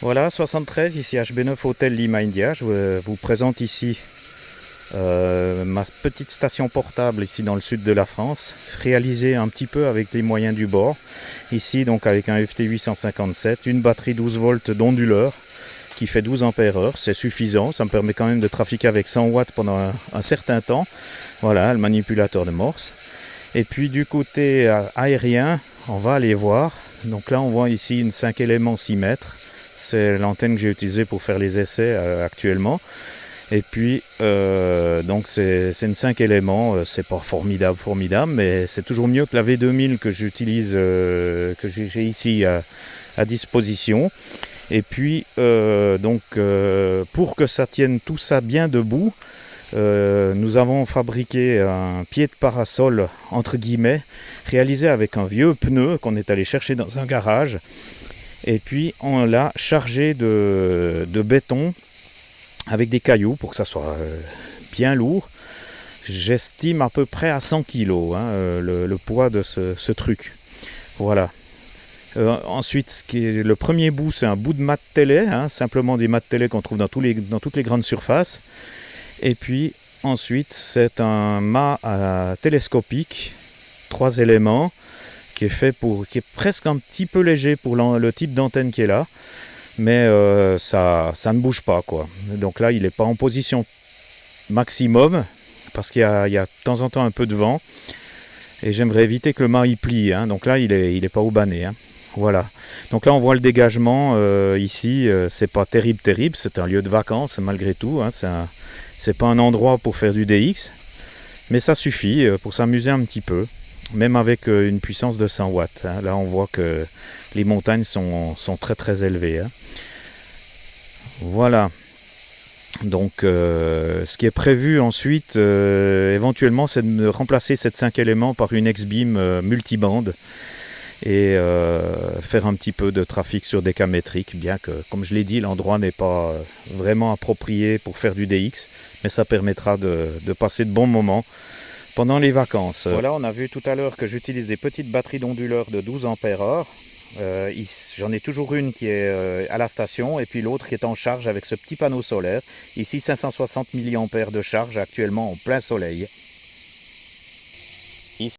Voilà, 73, ici HB9 Hôtel Lima India. Je vous présente ici ma petite station portable ici dans le sud de la France, réalisée un petit peu avec les moyens du bord. Ici donc avec un FT 857, une batterie 12 volts d'onduleur qui fait 12 ampères-heure, c'est suffisant, ça me permet quand même de trafiquer avec 100 watts pendant un certain temps. Voilà, le manipulateur de Morse. Et puis du côté aérien, on va aller voir. Donc là on voit ici une 5 éléments 6 mètres. C'est l'antenne que j'ai utilisée pour faire les essais actuellement. Et puis donc c'est une 5 éléments, c'est pas formidable, mais c'est toujours mieux que la V2000 que j'utilise, que j'ai ici à disposition. Et puis pour que ça tienne tout ça bien debout, nous avons fabriqué un pied de parasol entre guillemets, réalisé avec un vieux pneu qu'on est allé chercher dans un garage. Et puis on l'a chargé de béton avec des cailloux pour que ça soit bien lourd. J'estime à peu près à 100 kg le poids de ce truc. Voilà. Ensuite, le premier bout, c'est un bout de mat télé, simplement des mats télé qu'on trouve dans toutes les grandes surfaces. Et puis ensuite, c'est un mât télescopique, 3 éléments, qui est presque un petit peu léger pour le type d'antenne qui est là, mais ça ne bouge pas, quoi. Donc là, il n'est pas en position maximum parce qu'il y a de temps en temps un peu de vent et j'aimerais éviter que le mât y plie. Donc là, il est pas oubané. Voilà. Donc là, on voit le dégagement ici. C'est pas terrible. C'est un lieu de vacances malgré tout. C'est pas un endroit pour faire du DX, mais ça suffit pour s'amuser un petit peu. Même avec une puissance de 100 watts. Là, on voit que les montagnes sont très très élevées. Voilà. Donc, ce qui est prévu ensuite, éventuellement, c'est de remplacer cette 5 éléments par une X-Beam multibande et faire un petit peu de trafic sur des cas métriques, bien que, comme je l'ai dit, l'endroit n'est pas vraiment approprié pour faire du DX, mais ça permettra de passer de bons moments pendant les vacances. Voilà, on a vu tout à l'heure que j'utilise des petites batteries d'onduleurs de 12 ampères-heure. J'en ai toujours une qui est à la station et puis l'autre qui est en charge avec ce petit panneau solaire. Ici 560 mAh de charge actuellement en plein soleil.